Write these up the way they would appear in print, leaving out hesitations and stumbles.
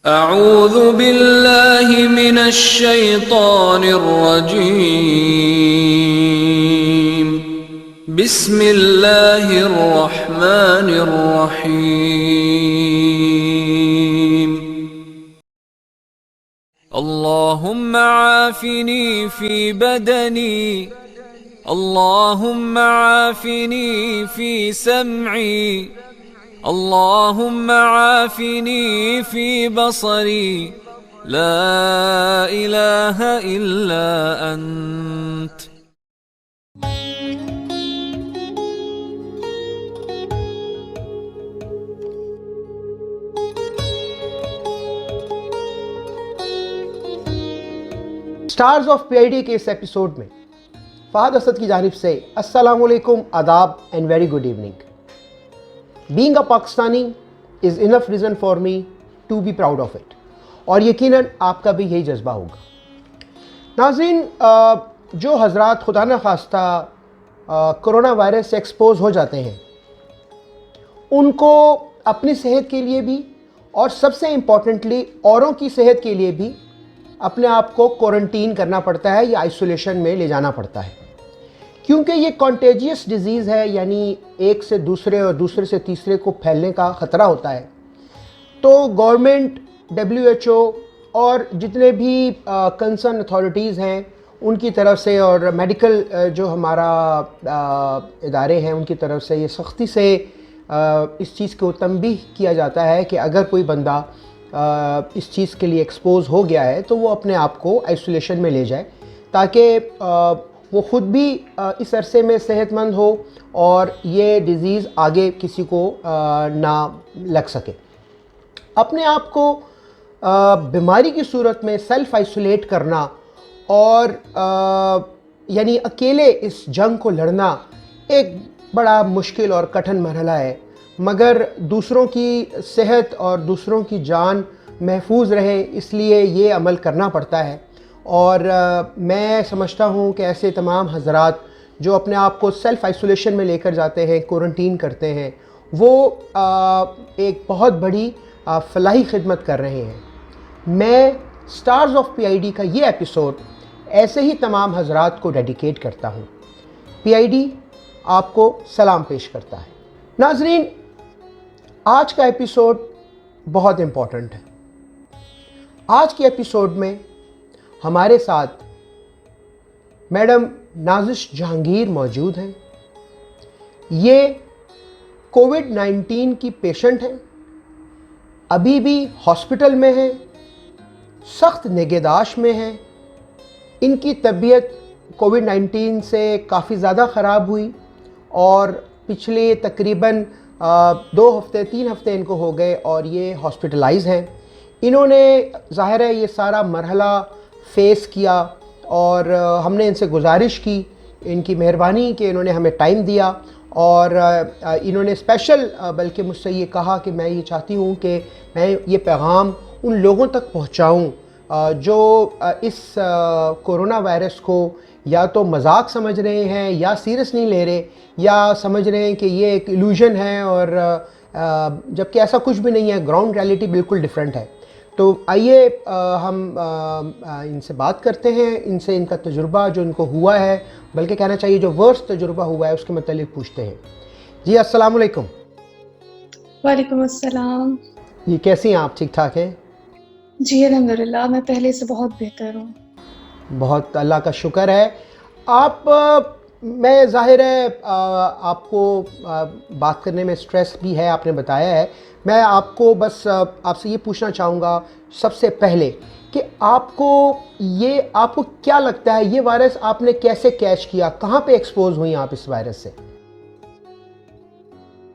अऊज़ु बिल्लाहि मिनश शैतानिर रजीम। बिस्मिल्लाहिर रहमानिर रहीम। अल्लाहुम्मा आफ़िनी फ़ी बदनी, अल्लाहुम्मा आफ़िनी फ़ी समई, अल्लाहुम्मा आफ़िनी फ़ी बसरी, ला इलाहा इल्ला अंत। स्टार्स ऑफ पीआईडी के इस एपिसोड में फ़हद असद की जानिब से अस्सलाम वालेकुम, आदाब and very good evening. Being a Pakistani is enough reason for me to be proud of it, और यकीनन आपका भी यही जज्बा होगा। नाज़रीन, जो हज़रात खुदा न खास्ता कोरोना वायरस से एक्सपोज हो जाते हैं, उनको अपनी सेहत के लिए भी और सबसे इम्पॉर्टेंटली औरों की सेहत के लिए भी अपने आप को क्वारंटीन करना पड़ता है या आइसोलेशन में ले जाना पड़ता है, क्योंकि ये कॉन्टेजियस डिजीज़ है, यानी एक से दूसरे और दूसरे से तीसरे को फैलने का ख़तरा होता है। तो गवर्नमेंट, WHO और जितने भी कंसर्न अथॉरिटीज़ हैं उनकी तरफ से, और मेडिकल जो हमारा इदारे हैं उनकी तरफ से ये सख्ती से इस चीज़ को तंबीह किया जाता है कि अगर कोई बंदा इस चीज़ के लिए एक्सपोज हो गया है तो वो अपने आप को आइसोलेशन में ले जाए, ताकि वो ख़ुद भी इस अरसे में सेहतमंद हो और ये डिज़ीज़ आगे किसी को ना लग सके। अपने आप को बीमारी की सूरत में सेल्फ़ आइसोलेट करना और यानी अकेले इस जंग को लड़ना एक बड़ा मुश्किल और कठिन मरहला है, मगर दूसरों की सेहत और दूसरों की जान महफूज रहे इसलिए ये अमल करना पड़ता है। और मैं समझता हूँ कि ऐसे तमाम हज़रात जो अपने आप को सेल्फ़ आइसोलेशन में लेकर जाते हैं, क्वारंटीन करते हैं, वो एक बहुत बड़ी फ़लाही खिदमत कर रहे हैं। मैं स्टार्स ऑफ पीआईडी का ये एपिसोड ऐसे ही तमाम हज़रात को डेडिकेट करता हूँ। पीआईडी आपको सलाम पेश करता है। नाज़रीन, आज का एपिसोड बहुत इम्पॉर्टेंट है। आज के एपिसोड में हमारे साथ मैडम नाज़िश जहांगीर मौजूद हैं। ये कोविड-19 की पेशेंट हैं, अभी भी हॉस्पिटल में हैं, सख्त निगहदाश्त में हैं। इनकी तबीयत कोविड-19 से काफ़ी ज़्यादा ख़राब हुई और पिछले तकरीबन 2 हफ़्ते 3 हफ़्ते इनको हो गए और ये हॉस्पिटलाइज़ हैं। इन्होंने ज़ाहिर है ये सारा मरहला फ़ेस किया और हमने इनसे गुजारिश की, इनकी मेहरबानी कि इन्होंने हमें टाइम दिया, और इन्होंने स्पेशल बल्कि मुझसे ये कहा कि मैं ये चाहती हूँ कि मैं ये पैगाम उन लोगों तक पहुँचाऊँ जो इस कोरोना वायरस को या तो मजाक समझ रहे हैं या सीरियस नहीं ले रहे, या समझ रहे हैं कि ये एक इल्यूजन है, और जबकि ऐसा कुछ भी नहीं है। ग्राउंड रियलिटी बिल्कुल डिफरेंट है। तो आइए हम इनसे बात करते हैं, इनसे इनका तजुर्बा जो इनको हुआ है, बल्कि कहना चाहिए जो वर्स्ट तजुर्बा हुआ है उसके मतलब पूछते हैं। जी अस्सलाम वालेकुम। वालेकुम अस्सलाम। ये कैसी हैं आप? ठीक ठाक हैं? जी अल्हम्दुलिल्लाह, मैं पहले से बहुत बेहतर हूँ। बहुत अल्लाह का शुक्र है। आप मैं ज़ाहिर है आपको बात करने में स्ट्रेस भी है, आपने बताया है। मैं आपको बस आपसे ये पूछना चाहूँगा सबसे पहले कि आपको क्या लगता है ये वायरस आपने कैसे कैच किया? कहाँ पे एक्सपोज हुई आप इस वायरस से?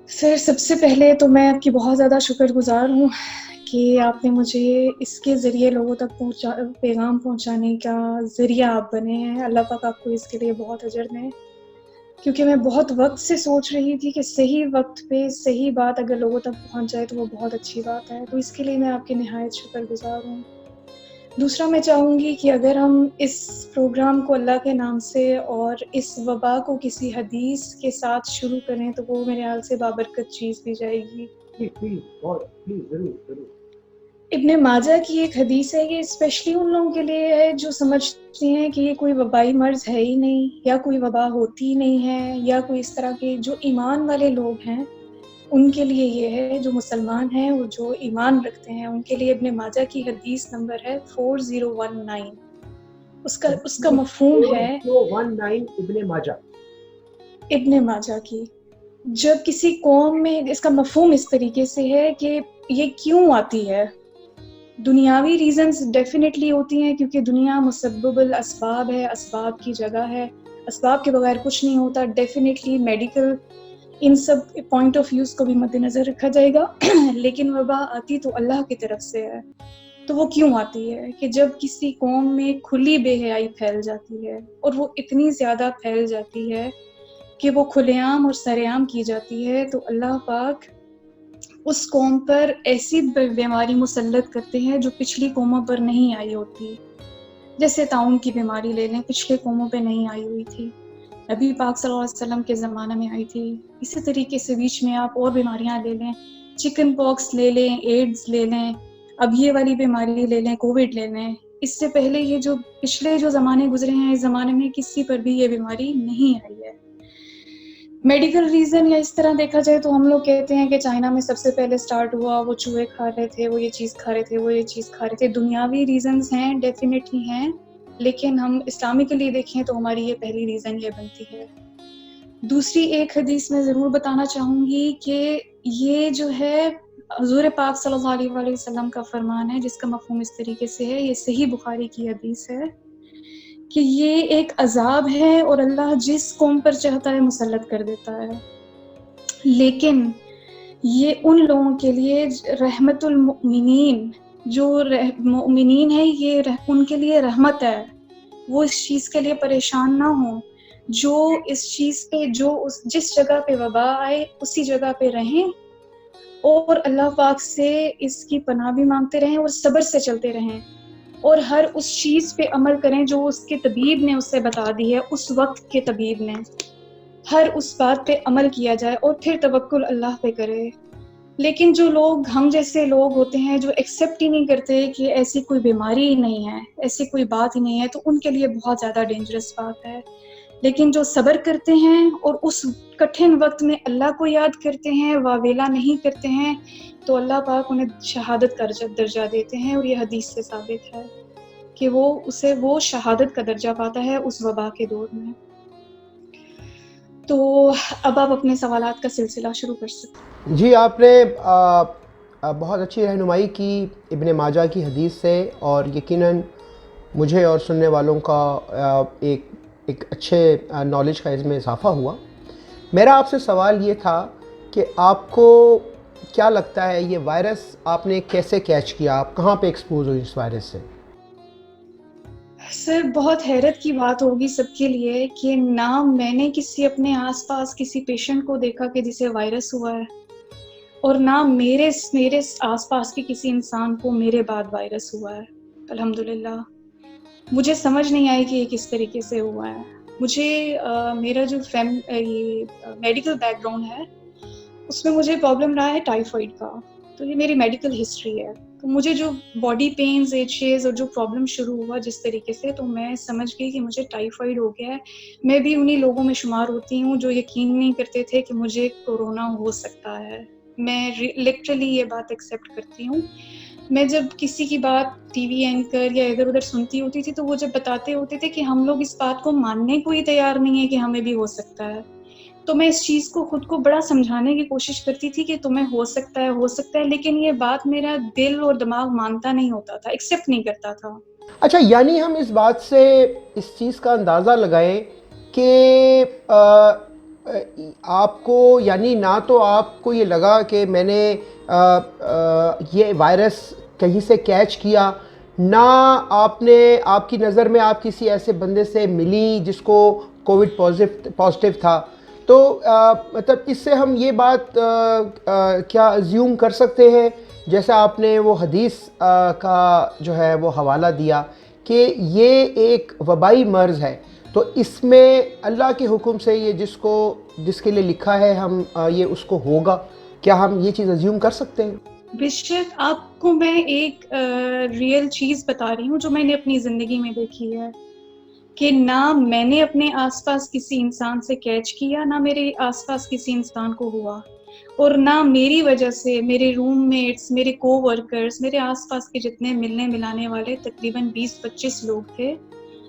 सर, सबसे पहले तो मैं आपकी बहुत ज़्यादा शुक्रगुज़ार हूँ कि आपने मुझे इसके ज़रिए लोगों तक पैगाम पहुँचाने का ज़रिया आप बने हैं। अल्लाह पाक आपको इसके लिए बहुत अजर दें, क्योंकि मैं बहुत वक़्त से सोच रही थी कि सही वक़्त पे सही बात अगर लोगों तक पहुँच जाए तो वो बहुत अच्छी बात है। तो इसके लिए मैं आपकी निहायत शुक्रगुज़ार हूँ। दूसरा मैं चाहूँगी कि अगर हम इस प्रोग्राम को अल्लाह के नाम से और इस वबा को किसी हदीस के साथ शुरू करें तो वो मेरे ख़्याल से बाबरकत चीज़ भी जाएगी। प्लीज़ प्लीज़ ज़रूर ज़रूर। इब्ने माजा की एक हदीस है, ये स्पेशली उन लोगों के लिए है जो समझते हैं कि ये कोई वबाई मर्ज़ है ही नहीं, या कोई वबा होती ही नहीं है, या कोई इस तरह के जो ईमान वाले लोग हैं, उनके लिए ये है, जो मुसलमान हैं और जो ईमान रखते हैं, उनके लिए इब्ने माजा की हदीस नंबर है 4019। उसका मफ़हूम है 4019 इब्ने माजा। इब्ने माजा की। जब किसी कौम में, इसका मफ़हूम इस तरीके से है कि ये क्यों आती है? दुनियावी रीज़न्स डेफ़िनेटली होती हैं, क्योंकि दुनिया मुसब्बिबुल असबाब है, असबाब की जगह है, असबाब के बगैर कुछ नहीं होता। डेफ़िनेटली मेडिकल, इन सब पॉइंट ऑफ व्यूज़ को भी मद्देनज़र रखा जाएगा। लेकिन वबा आती तो अल्लाह की तरफ से है। तो वो क्यों आती है कि जब किसी कौम में खुली बेहयाई फैल जाती है, और वो इतनी ज़्यादा फैल जाती है कि वो खुलेआम और सरेआम की जाती है, तो अल्लाह पाक उस कौम पर ऐसी बीमारी मुसल्लत करते हैं जो पिछली कौमों पर नहीं आई होती। जैसे ताउन की बीमारी ले लें, पिछले कौमों पे नहीं आई हुई थी, नबी पाक सल्लल्लाहु अलैहि वसल्लम के ज़माने में आई थी। इसी तरीके से बीच में आप और बीमारियाँ ले लें, चिकन पॉक्स ले लें, एड्स ले लें, अब ये वाली बीमारी ले लें, कोविड ले लें। इससे पहले ये जो पिछले जो ज़माने गुज़रे हैं, इस ज़माने में किसी पर भी ये बीमारी नहीं आई है। मेडिकल रीज़न या इस तरह देखा जाए तो हम लोग कहते हैं कि चाइना में सबसे पहले स्टार्ट हुआ, वो चूहे खा रहे थे, वो ये चीज़ खा रहे थे, वो ये चीज़ खा रहे थे। दुनियावी रीज़न्स हैं, डेफ़िनेटली हैं, लेकिन हम इस्लामिकली देखें तो हमारी ये पहली रीज़न ये बनती है। दूसरी एक हदीस मैं ज़रूर बताना चाहूँगी कि ये जो है हुज़ूर पाक सल्लल्लाहु अलैहि वसल्लम का फ़रमान है, जिसका मफ़हूम इस तरीके से है, ये सही बुखारी की हदीस है कि ये एक अज़ाब है और अल्लाह जिस कौम पर चाहता है मुसल्लत कर देता है। लेकिन ये उन लोगों के लिए रहमतुल मुमिनीन, जो मुमिनीन है, ये उनके लिए रहमत है। वो इस चीज़ के लिए परेशान ना हों, जो इस चीज़ पे, जो उस जिस जगह पे वबा आए उसी जगह पे रहें, और अल्लाह पाक से इसकी पनाह भी मांगते रहें और सब्र से चलते रहें, और हर उस चीज़ पे अमल करें जो उसके तबीब ने उसे बता दी है, उस वक़्त के तबीब ने। हर उस बात पे अमल किया जाए और फिर तवक्कुल अल्लाह पे करे। लेकिन जो लोग, हम जैसे लोग होते हैं जो एक्सेप्ट ही नहीं करते कि ऐसी कोई बीमारी ही नहीं है, ऐसी कोई बात ही नहीं है, तो उनके लिए बहुत ज़्यादा डेंजरस बात है। लेकिन जो सब्र करते हैं और उस कठिन वक़्त में अल्लाह को याद करते हैं, वावेला नहीं करते हैं, तो अल्लाह पाक उन्हें शहादत का दर्जा देते हैं, और ये हदीस से साबित है कि वो शहादत का दर्जा पाता है उस वबा के दौर में। तो अब आप अपने सवालात का सिलसिला शुरू कर सकते हैं। जी, आपने बहुत अच्छी रहनुमाई की इब्ने माजा की हदीस से, और यकीनन मुझे और सुनने वालों का एक अच्छे नॉलेज का इसमें इजाफ़ा हुआ। मेरा आपसे सवाल ये था कि आपको क्या लगता है ये वायरस आपने कैसे कैच किया, आप कहाँ पे एक्सपोज हुई इस वायरस से? सर, बहुत हैरत की बात होगी सबके लिए कि ना मैंने किसी अपने आसपास किसी पेशेंट को देखा कि जिसे वायरस हुआ है, और ना मेरे आसपास के किसी इंसान को मेरे बाद वायरस हुआ है। अल्हम्दुलिल्लाह। मुझे समझ नहीं आई कि ये किस तरीके से हुआ है। मुझे मेरा जो ये मेडिकल बैकग्राउंड है, उसमें मुझे प्रॉब्लम रहा है टाइफाइड का, तो ये मेरी मेडिकल हिस्ट्री है। तो मुझे जो बॉडी पेन्स, एचेज़ और जो प्रॉब्लम शुरू हुआ जिस तरीके से, तो मैं समझ गई कि मुझे टाइफाइड हो गया है। मैं भी उन्हीं लोगों में शुमार होती हूँ जो यकीन नहीं करते थे कि मुझे कोरोना हो सकता है। मैं लिटरली ये बात एक्सेप्ट करती हूँ। मैं जब किसी की बात टीवी एंकर या इधर-उधर सुनती होती थी, तो वो जब बताते होते थे कि हम लोग इस बात को मानने को ही तैयार नहीं है कि हमें भी हो सकता है, तो मैं इस चीज़ को खुद को बड़ा समझाने की कोशिश करती थी कि तुम्हें हो सकता है, लेकिन ये बात मेरा दिल और दिमाग मानता नहीं होता था, एक्सेप्ट नहीं करता था। अच्छा, यानी हम इस बात से इस चीज़ का अंदाज़ा लगाएं कि आपको, यानी ना तो आपको ये लगा कि मैंने ये वायरस कहीं से कैच किया, ना आपकी नज़र में आप किसी ऐसे बंदे से मिली जिसको कोविड पॉजिटिव था, तो मतलब इससे हम ये बात क्या अज्यूम कर सकते हैं, जैसा आपने वो हदीस का जो है वो हवाला दिया कि ये एक वबाई मर्ज़ है, तो इसमें अल्लाह के हुक्म से ये जिसके लिए लिखा है हम ये उसको होगा, क्या हम ये चीज़ अज्यूम कर सकते हैं? बेशक आपको मैं एक रियल चीज़ बता रही हूँ जो मैंने अपनी ज़िंदगी में देखी है, कि ना मैंने अपने आस-पास किसी इंसान से कैच किया, ना मेरे आस-पास किसी इंसान को हुआ। और ना मेरी वजह से मेरे रूममेट्स, मेरे कोवर्कर्स, मेरे आस-पास के जितने मिलने-मिलाने वाले तकरीबन 20-25 लोग थे,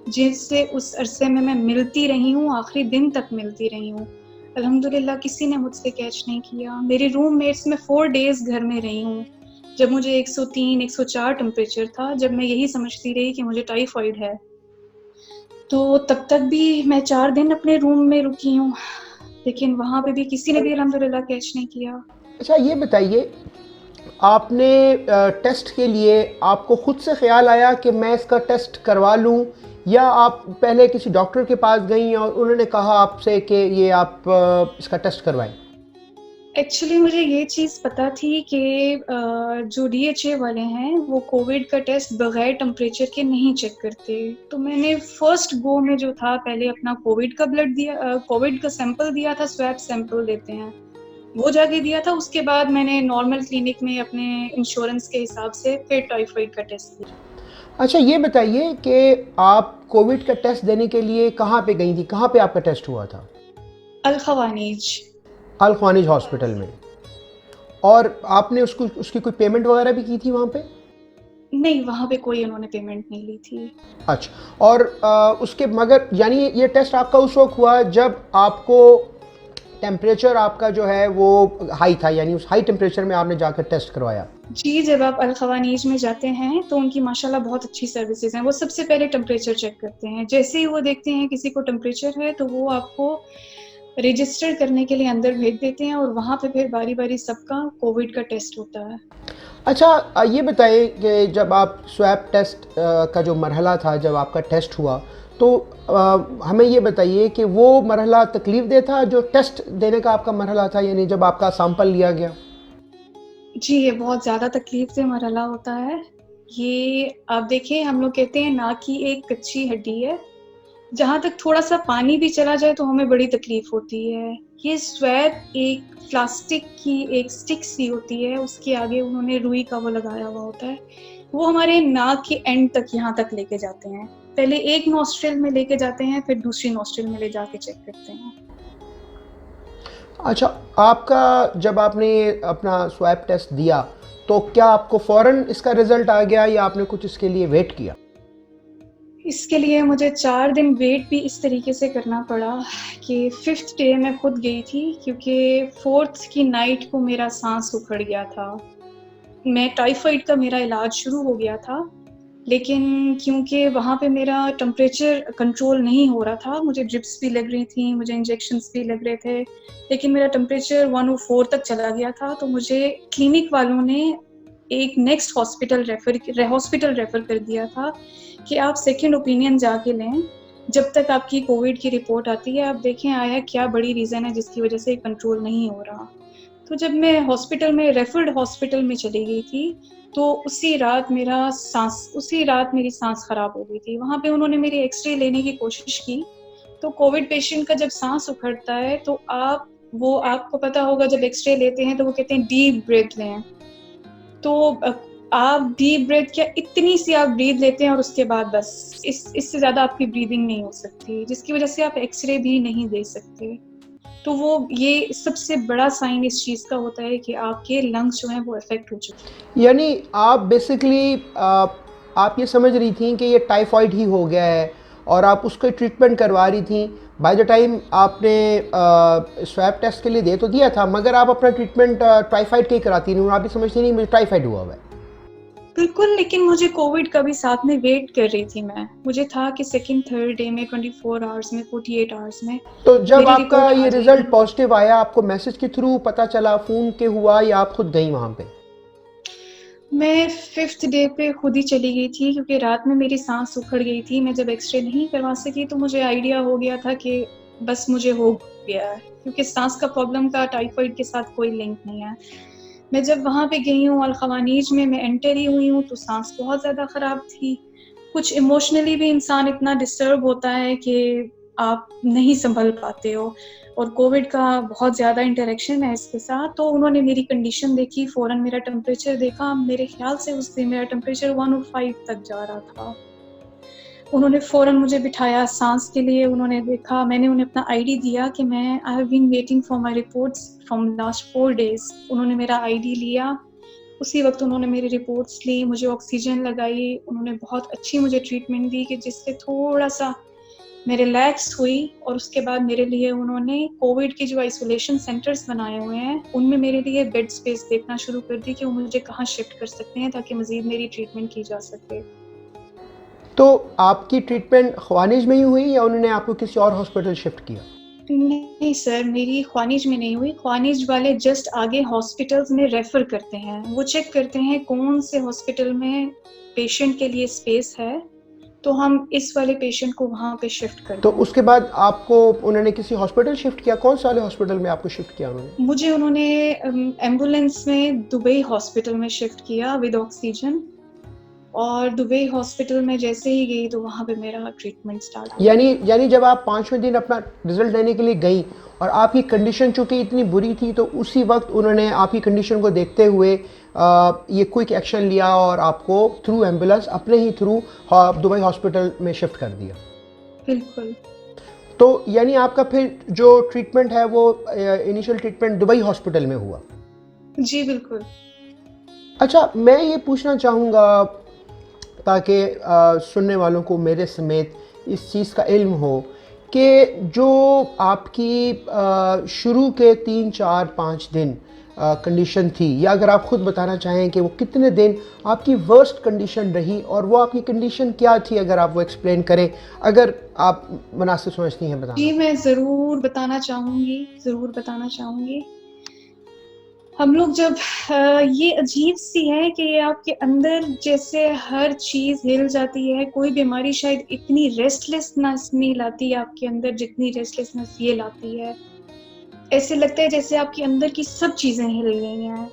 जिनसे उस अरसे में मैं मिलती रही हूँ, आखिरी दिन तक मिलती रही हूँ। अल्हम्दुलिल्लाह किसी ने मुझसे कैच नहीं किया। मेरे रूममेट्स मैं 4 डेज़ घर में रही हूँ। जब मुझे 103, 104 टेम्परेचर था, जब मैं यही समझती रही कि मुझे टाइफाइड है। तो तब तक भी मैं 4 दिन अपने रूम में रुकी हूँ, लेकिन वहाँ पे भी किसी ने भी अल्हम्दुलिल्लाह कैच नहीं किया। अच्छा ये बताइए, आपने टेस्ट के लिए आपको खुद से ख्याल आया कि मैं इसका टेस्ट करवा लूं, या आप पहले किसी डॉक्टर के पास गई और उन्होंने कहा आपसे कि ये आप इसका टेस्ट करवाएं? एक्चुअली मुझे ये चीज़ पता थी कि जो डीएचए वाले हैं, वो कोविड का टेस्ट बगैर टेम्परेचर के नहीं चेक करते। तो मैंने फर्स्ट गो में जो था, पहले अपना कोविड का ब्लड दिया, कोविड का सैंपल दिया था, स्वैब सैंपल देते हैं, वो जाके दिया था। उसके बाद मैंने नॉर्मल क्लिनिक में अपने इंश्योरेंस के हिसाब से फिर टाइफाइड का टेस्ट दिया। अच्छा ये बताइए कि आप कोविड का टेस्ट देने के लिए कहाँ पे गई थी, कहाँ पे आपका टेस्ट हुआ था? अल खवानीज। अल ख्वानिज हॉस्पिटल में। और आपने उसकी कोई पेमेंट वगैरह भी की थी वहाँ पे? नहीं, वहाँ पे कोई उन्होंने पेमेंट नहीं ली थी। अच्छा, और उसके मगर यानी ये टेस्ट आपका उस वक्त हुआ जब आपको टेम्परेचर आपका जो है वो हाई था, यानी उस हाई टेम्परेचर में आपने जाकर टेस्ट करवाया? जी, जब आप अल खवानीज में जाते हैं तो उनकी माशाल्लाह बहुत अच्छी सर्विसेज़ हैं। वो सबसे पहले टेम्परेचर चेक करते हैं। जैसे ही वो देखते हैं किसी को टेम्परेचर है, तो वो आपको रजिस्टर करने के लिए अंदर भेज देते हैं और वहाँ पे फिर बारी-बारी सबका कोविड का टेस्ट होता है। अच्छा, ये बताइए कि जब आप स्वैब टेस्ट का जो मरहला था, जब आपका टेस्ट हुआ, तो हमें ये बताइए कि वो मरहला तकलीफ दे था जो टेस्ट देने का आपका मरहला था, यानी जब आपका सैंपल लिया गया? जी, ये बहुत ज़्यादा तकलीफ से मरहला होता है। ये आप देखिए, हम लोग कहते हैं नाक की एक कच्ची हड्डी है, जहाँ तक थोड़ा-सा पानी भी चला जाए तो हमें बड़ी तकलीफ होती है। ये स्वैब एक प्लास्टिक की एक स्टिक सी होती है, उसके आगे उन्होंने रुई का वो लगाया हुआ होता है। वो हमारे नाक के एंड तक, यहाँ तक लेके जाते हैं। पहले एक नॉस्ट्रिल में लेके जाते हैं, फिर दूसरी नॉस्ट्रिल में ले जाके चेक करते हैं। अच्छा, आपका जब आपने अपना स्वैब टेस्ट दिया, तो क्या आपको फ़ौरन इसका रिज़ल्ट आ गया या आपने कुछ इसके लिए वेट किया? इसके लिए मुझे 4 दिन वेट भी इस तरीके से करना पड़ा कि 5th डे मैं खुद गई थी, क्योंकि 4th की नाइट को मेरा साँस उखड़ गया था। मैं टाइफाइड का मेरा इलाज शुरू हो गया था, लेकिन क्योंकि वहाँ पे मेरा टेम्परेचर कंट्रोल नहीं हो रहा था, मुझे ड्रिप्स भी लग रही थी, मुझे इंजेक्शंस भी लग रहे थे, लेकिन मेरा टेम्परेचर 104 तक चला गया था। तो मुझे क्लिनिक वालों ने एक नेक्स्ट हॉस्पिटल रेफ़र कर दिया था कि आप सेकंड ओपिनियन जाके लें, जब तक आपकी कोविड की रिपोर्ट आती है, आप देखें आया क्या बड़ी रीज़न है जिसकी वज़ह से कंट्रोल नहीं हो रहा। तो जब मैं रेफर्ड हॉस्पिटल में चली गई थी, तो उसी रात मेरी सांस खराब हो गई थी। वहाँ पे उन्होंने मेरी एक्स-रे लेने की कोशिश की, तो कोविड पेशेंट का जब सांस उखड़ता है, तो आपको पता होगा, जब एक्स-रे लेते हैं तो वो कहते हैं डीप ब्रीथ लें। तो आप डीप ब्रीथ क्या, इतनी सी आप ब्रीथ लेते हैं और उसके बाद बस इससे ज़्यादा आपकी ब्रीदिंग नहीं हो सकती, जिसकी वज़ह से आप एक्स-रे भी नहीं दे सकते। तो ये सबसे बड़ा साइन इस चीज़ का होता है कि आपके लंग्स जो हैं वो अफ़ेक्ट हो चुके हैं। यानी आप बेसिकली आप ये समझ रही थी कि ये टाइफाइड ही हो गया है और आप उसका ट्रीटमेंट करवा रही थी। बाय द टाइम आपने स्वैब टेस्ट के लिए दे तो दिया था, मगर आप अपना ट्रीटमेंट टाइफाइड के ही कराती नहीं, आप भी समझती नहीं मुझे टाइफाइड हुआ हुआ है। बिल्कुल, लेकिन मुझे कोविड का भी साथ में वेट कर रही थी मैं। मुझे था कि सेकंड, थर्ड डे में, 24 आवर्स में, 48 आवर्स में तो जब मेरी आपका रिपोर्ट आ ये जाएगी। रिज़ल्ट पॉजिटिव आया, आपको मैसेज के थ्रू पता चला, फ़ोन के हुआ, या आप खुद गई वहाँ पे? मैं 5th डे पे खुद ही चली गई थी, क्योंकि रात में मेरी सांस उखड़ गई थी। मैं जब एक्स-रे नहीं करवा सकी तो मुझे आइडिया हो गया था कि बस मुझे हो गया है, क्योंकि सांस का प्रॉब्लम का टाइफाइड के साथ कोई लिंक नहीं है। मैं जब वहाँ पे गई हूँ अल खवानीज में, मैं एंटर ही हुई हूँ तो सांस बहुत ज़्यादा ख़राब थी। कुछ इमोशनली भी इंसान इतना डिस्टर्ब होता है कि आप नहीं संभल पाते हो, और कोविड का बहुत ज़्यादा इंटरेक्शन है इसके साथ। तो उन्होंने मेरी कंडीशन देखी, फ़ौरन मेरा टेम्परेचर देखा, मेरे ख्याल से उस दिन मेरा टेम्परेचर 105 तक जा रहा था। उन्होंने फ़ौरन मुझे बिठाया सांस के लिए, उन्होंने देखा, मैंने उन्हें अपना आईडी दिया कि मैं I have been waiting for my reports from last 4 days. उन्होंने मेरा आईडी लिया, उसी वक़्त उन्होंने मेरी रिपोर्ट्स ली, मुझे ऑक्सीजन लगाई, उन्होंने बहुत अच्छी मुझे ट्रीटमेंट दी कि जिससे थोड़ा-सा मैं रिलैक्स हुई। और उसके बाद मेरे लिए उन्होंने कोविड के जो आइसोलेशन सेंटर्स बनाए हुए हैं, उनमें मेरे लिए बेड स्पेस देखना शुरू कर दी कि वो मुझे कहाँ शिफ्ट कर सकते हैं ताकि मज़ीद मेरी ट्रीटमेंट की जा सके। तो आपकी ट्रीटमेंट ख्वानिज में ही हुई या उन्होंने आपको किसी और हॉस्पिटल शिफ्ट किया? नहीं सर, मेरी ख्वानिज में नहीं हुई। ख्वानिज वाले जस्ट आगे हॉस्पिटल्स में रेफ़र करते हैं। वो चेक करते हैं कौन से हॉस्पिटल में पेशेंट के लिए स्पेस है, तो हम इस वाले पेशेंट को वहाँ पे शिफ्ट कर तो दें। उसके बाद आपको उन्होंने किसी हॉस्पिटल शिफ्ट किया? कौन से वाले हॉस्पिटल में आपको शिफ्ट किया उन्होंने? मुझे उन्होंने एम्बुलेंस में दुबई हॉस्पिटल में शिफ्ट किया विद ऑक्सीजन, और दुबई हॉस्पिटल में जैसे ही गई तो वहाँ पे मेरा ट्रीटमेंट स्टार्ट हुआ। यानी जब आप 5वें दिन अपना रिजल्ट लेने के लिए गई और आपकी कंडीशन चूँकि इतनी बुरी थी, तो उसी वक्त उन्होंने आपकी कंडीशन को देखते हुए ये क्विक एक्शन लिया और आपको थ्रू एम्बुलेंस अपने ही थ्रू दुबई हॉस्पिटल में शिफ्ट कर दिया। बिल्कुल। तो यानी आपका फिर जो ट्रीटमेंट है वो इनिशियल ट्रीटमेंट दुबई हॉस्पिटल में हुआ? जी, बिल्कुल। अच्छा, मैं ये पूछना चाहूँगा ताकि सुनने वालों को मेरे समेत इस चीज़ का इल्म हो कि जो आपकी शुरू के 3, 4, 5 दिन कंडीशन थी, या अगर आप ख़ुद बताना चाहें कि वो कितने दिन आपकी वर्स्ट कंडीशन रही और वो आपकी कंडीशन क्या थी, अगर आप वो एक्सप्लेन करें, अगर आप मुनासिब समझती हैं बताना। जी, मैं ज़रूर बताना चाहूँगी। हम लोग जब ये अजीब-सी है कि आपके अंदर जैसे हर चीज़ हिल जाती है, कोई बीमारी शायद इतनी रेस्टलेसनेस नहीं लाती आपके अंदर जितनी रेस्टलेसनेस ये लाती है। ऐसे लगता है जैसे आपके अंदर की सब चीज़ें हिल गई हैं।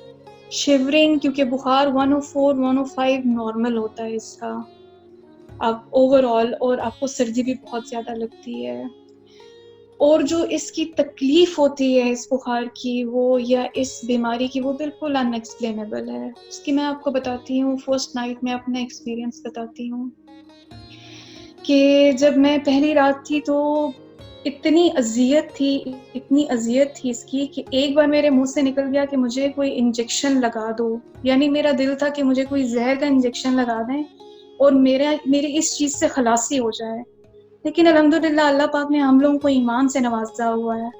शिवरिंग, क्योंकि बुखार 104, 105 नॉर्मल होता है इसका। आप ओवरऑल, और आपको सर्दी भी बहुत ज़्यादा लगती है। और जो इसकी तकलीफ़ होती है इस बुखार की, वो या इस बीमारी की, वो बिल्कुल अनएक्सप्लेनेबल है। उसकी मैं आपको बताती हूँ, फर्स्ट नाइट में अपना एक्सपीरियंस बताती हूँ कि जब मैं पहली रात थी तो इतनी अज़ियत थी इसकी कि एक बार मेरे मुँह से निकल गया कि मुझे कोई इंजेक्शन लगा दो। यानी मेरा दिल था कि मुझे कोई ज़हर का इंजेक्शन लगा दें और मेरी इस चीज़ से खलासी हो जाए। लेकिन अल्हम्दुलिल्लाह अल्लाह पाक ने हम लोगों को ईमान से नवाज़ा हुआ है।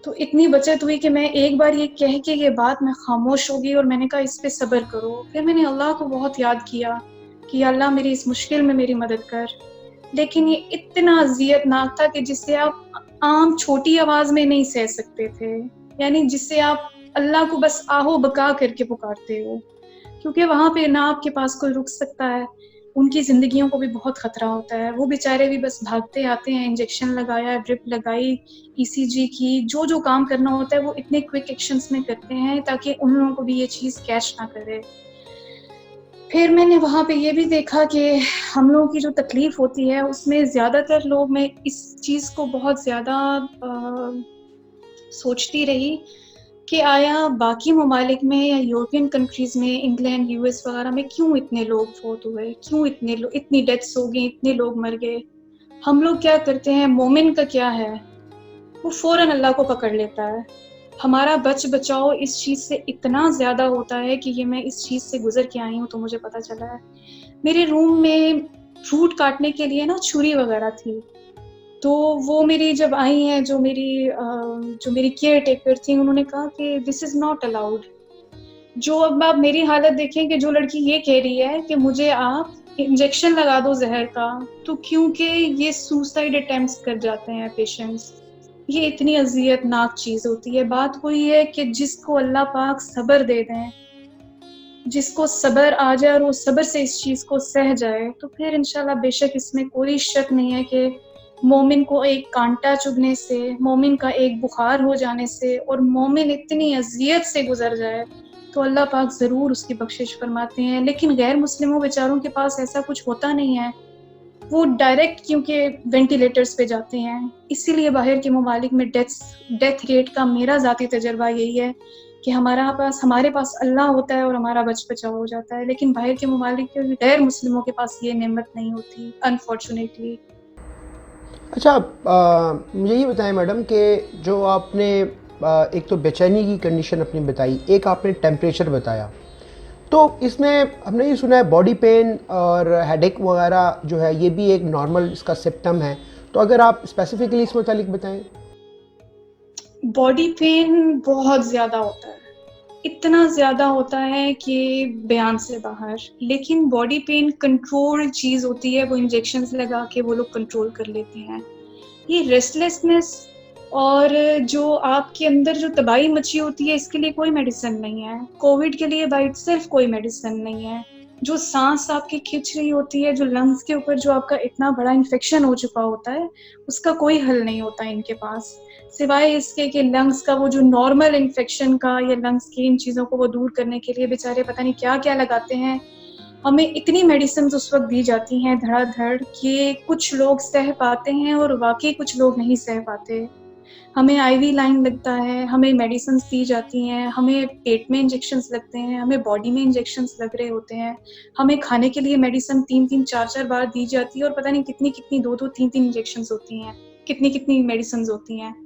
तो इतनी बचत हुई कि मैं एक बार ये कह के ये बात मैं ख़ामोश हो गई और मैंने कहा इस पे सब्र करो। फिर मैंने अल्लाह को बहुत याद किया कि या अल्लाह मेरी इस मुश्किल में मेरी मदद कर। लेकिन ये इतना अज़ियतनाक था कि जिसे आप आम छोटी आवाज़ में नहीं सह सकते थे। यानी जिससे आप अल्लाह को बस आहो बका करके पुकारते हो। क्योंकि वहाँ पे ना आपके पास कोई रुक सकता है, उनकी ज़िंदगियों को भी बहुत ख़तरा होता है। वो बेचारे भी बस भागते आते हैं, इंजेक्शन लगाया, ड्रिप लगाई, ईसीजी की, जो काम करना होता है वो इतने क्विक एक्शंस में करते हैं ताकि उन लोगों को भी ये चीज़ कैच ना करे। फिर मैंने वहाँ पे ये भी देखा कि हम लोगों की जो तकलीफ़ होती है उसमें ज़्यादातर लोग, मैं इस चीज़ को बहुत ज़्यादा सोचती रही कि आया बाकी ममालिक में या यूरोपियन कंट्रीज़ में, इंग्लैंड, यूएस वगैरह में क्यों इतने लोग फ़ौत हुए? क्यों इतनी डेथ्स हो गई, इतने लोग मर गए? हम लोग क्या करते हैं, मोमिन का क्या है? वो फ़ौरन अल्लाह को पकड़ लेता है। हमारा बचाओ इस चीज़ से इतना ज़्यादा होता है कि ये मैं इस चीज़ से गुज़र के आई हूँ तो मुझे पता चला है। मेरे रूम में फ्रूट काटने के लिए ना छुरी वगैरह थी। तो वो मेरी जब आई हैं, जो मेरी केयर टेकर थी, उन्होंने कहा कि दिस इज़ नॉट अलाउड। जो अब आप मेरी हालत देखें कि जो लड़की ये कह रही है कि मुझे आप इंजेक्शन लगा दो ज़हर का, तो क्योंकि ये सुसाइड अटेम्प्ट्स कर जाते हैं पेशेंट्स। ये इतनी अज़ियतनाक चीज़ होती है। बात वही है कि जिसको अल्लाह पाक सब्र दे दें, जिसको सब्र आ जाए और वो सब्र से इस चीज़ को सह जाए, तो फिर इंशाल्लाह बेशक इसमें कोई शक नहीं है कि मोमिन को एक कांटा चुभने से, मोमिन का एक बुखार हो जाने से और मोमिन इतनी अज़ियत से गुज़र जाए, तो अल्लाह पाक ज़रूर उसकी बख्शिश फरमाते हैं। लेकिन गैर मुस्लिमों बेचारों के पास ऐसा कुछ होता नहीं है। वो डायरेक्ट क्योंकि वेंटिलेटर्स पे जाते हैं, इसीलिए बाहर के ममालिक में डेथ रेट का मेरा ज़ाती तजर्बा यही है कि हमारे पास अल्लाह होता है और हमारा बच बचाव हो जाता है, लेकिन बाहर के ममालिक के गैर मुस्लिमों के पास ये नेमत नहीं होती अनफॉर्चुनेटली। अच्छा, मुझे ये बताएं मैडम कि जो आपने एक तो बेचैनी की कंडीशन अपनी बताई, एक आपने टेम्परेचर बताया, तो इसमें हमने ये सुना है बॉडी पेन और हेडेक वगैरह जो है ये भी एक नॉर्मल इसका सिम्टम है, तो अगर आप स्पेसिफिकली इस मुतालिक बताएं। बॉडी पेन बहुत ज़्यादा होता है, इतना ज़्यादा होता है कि बयान से बाहर, लेकिन बॉडी पेन कंट्रोल चीज़ होती है, वो इंजेक्शंस लगा के वो लोग कंट्रोल कर लेते हैं। ये रेस्टलेसनेस और जो आपके अंदर जो तबाही मची होती है, इसके लिए कोई मेडिसिन नहीं है। कोविड के लिए बाय इटसेल्फ कोई मेडिसिन नहीं है। जो सांस आपकी खिंच रही होती है, जो लंग्स के ऊपर जो आपका इतना बड़ा इन्फेक्शन हो चुका होता है, उसका कोई हल नहीं होता इनके पास, सिवाय इसके कि लंग्स का वो जो नॉर्मल इन्फेक्शन का या लंग्स की इन चीज़ों को वो दूर करने के लिए बेचारे पता नहीं क्या क्या लगाते हैं। हमें इतनी मेडिसिन उस वक्त दी जाती हैं धड़ाधड़ कि कुछ लोग सह पाते हैं और वाकई कुछ लोग नहीं सह पाते। हमें आईवी लाइन लगता है, हमें मेडिसिन दी जाती हैं, हमें पेट में इंजेक्शंस लगते हैं, हमें बॉडी में इंजेक्शंस लग रहे होते हैं, हमें खाने के लिए मेडिसिन 3-3 4-4 बार दी जाती है और पता नहीं कितनी 2-2 3-3 इंजेक्शंस होती हैं, कितनी मेडिसिन होती हैं।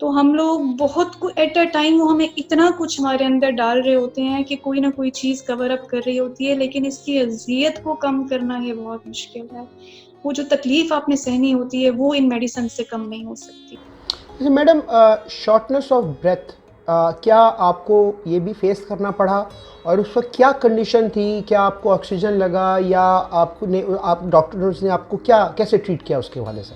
तो हम लोग बहुत एट अ टाइम वो हमें इतना कुछ हमारे अंदर डाल रहे होते हैं कि कोई ना कोई चीज़ कवर अप कर रही होती है, लेकिन इसकी अज़ियत को कम करना ये बहुत मुश्किल है। वो जो तकलीफ आपने सहनी होती है वो इन मेडिसिन से कम नहीं हो सकती। अच्छा मैडम, शॉर्टनेस ऑफ ब्रेथ क्या आपको ये भी फेस करना पड़ा, और उस वक्त क्या कंडीशन थी? क्या आपको ऑक्सीजन लगा या आप डॉक्टर्स ने आपको कैसे ट्रीट किया उसके हवाले से?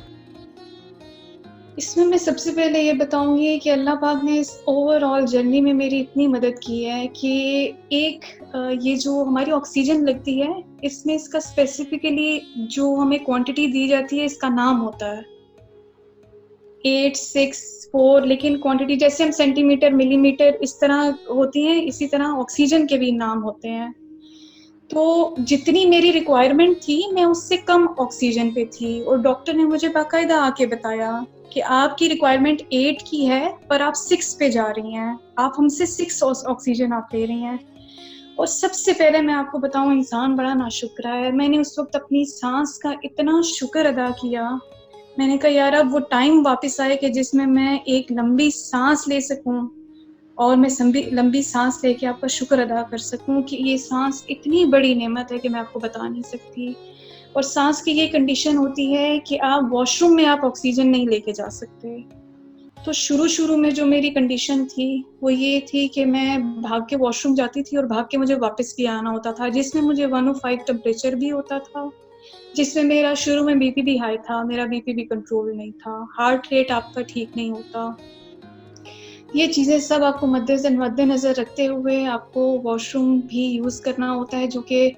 इसमें मैं सबसे पहले ये बताऊंगी कि अल्लाह पाक ने इस ओवरऑल जर्नी में मेरी इतनी मदद की है कि ये जो हमारी ऑक्सीजन लगती है, इसमें इसका स्पेसिफिकली जो हमें क्वांटिटी दी जाती है, इसका नाम होता है 864, लेकिन क्वांटिटी जैसे हम सेंटीमीटर मिलीमीटर इस तरह होती है, इसी तरह ऑक्सीजन के भी नाम होते हैं। तो जितनी मेरी रिक्वायरमेंट थी मैं उससे कम ऑक्सीजन पे थी और डॉक्टर ने मुझे बाकायदा आके बताया कि आपकी रिक्वायरमेंट 8 की है पर आप 6 पे जा रही हैं, आप हमसे 6 ऑक्सीजन आप ले रही हैं। और सबसे पहले मैं आपको बताऊं, इंसान बड़ा नाशुक्र है। मैंने उस वक्त अपनी सांस का इतना शुक्र अदा किया, मैंने कहा यार अब वो टाइम वापस आए कि जिसमें मैं एक लंबी सांस ले सकूं और मैं लंबी सांस लेके आपका शुक्र अदा कर सकूं कि ये सांस इतनी बड़ी नेमत है कि मैं आपको बता नहीं सकती। और सांस की ये कंडीशन होती है कि आप वॉशरूम में आप ऑक्सीजन नहीं लेके जा सकते। तो शुरू में जो मेरी कंडीशन थी वो ये थी कि मैं भाग के वॉशरूम जाती थी और भाग के मुझे वापस भी आना होता था, जिसमें मुझे 105 टेम्परेचर भी होता था, जिसमें मेरा शुरू में बीपी भी हाई था, मेरा बीपी भी कंट्रोल नहीं था, हार्ट रेट आपका ठीक नहीं होता। ये चीज़ें सब आपको मद्देनज़र रखते हुए आपको वॉशरूम भी यूज़ करना होता है, जो कि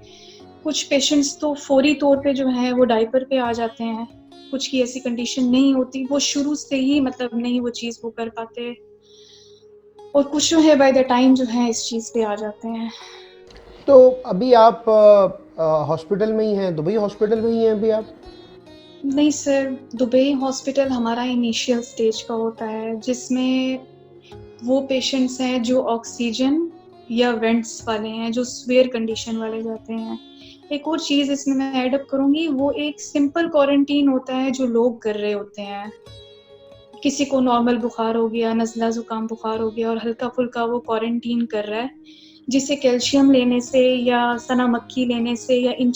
कुछ पेशेंट्स तो फौरी तौर पे जो है वो डायपर पे आ जाते हैं, कुछ की ऐसी कंडीशन नहीं होती, वो शुरू से ही मतलब नहीं वो चीज़ वो कर पाते, और कुछ जो है बाय द टाइम जो है इस चीज़ पे आ जाते हैं। तो अभी आप हॉस्पिटल में ही हैं, दुबई हॉस्पिटल में ही हैं अभी आप? नहीं सर, दुबई हॉस्पिटल हमारा इनिशियल स्टेज का होता है, जिसमें वो पेशेंट्स हैं जो ऑक्सीजन या वेंट्स वाले हैं, जो सीवियर कंडीशन वाले जाते हैं। एक और चीज़ इसमें मैं ऐड अप करूँगी, वो एक सिंपल क्वारंटीन होता है जो लोग कर रहे होते हैं। किसी को नॉर्मल बुखार हो गया, नज़ला ज़ुकाम बुखार हो गया और हल्का फुल्का वो क्वारंटीन कर रहा है, जिसे कैल्शियम लेने से या सना मक्खी लेने से या इन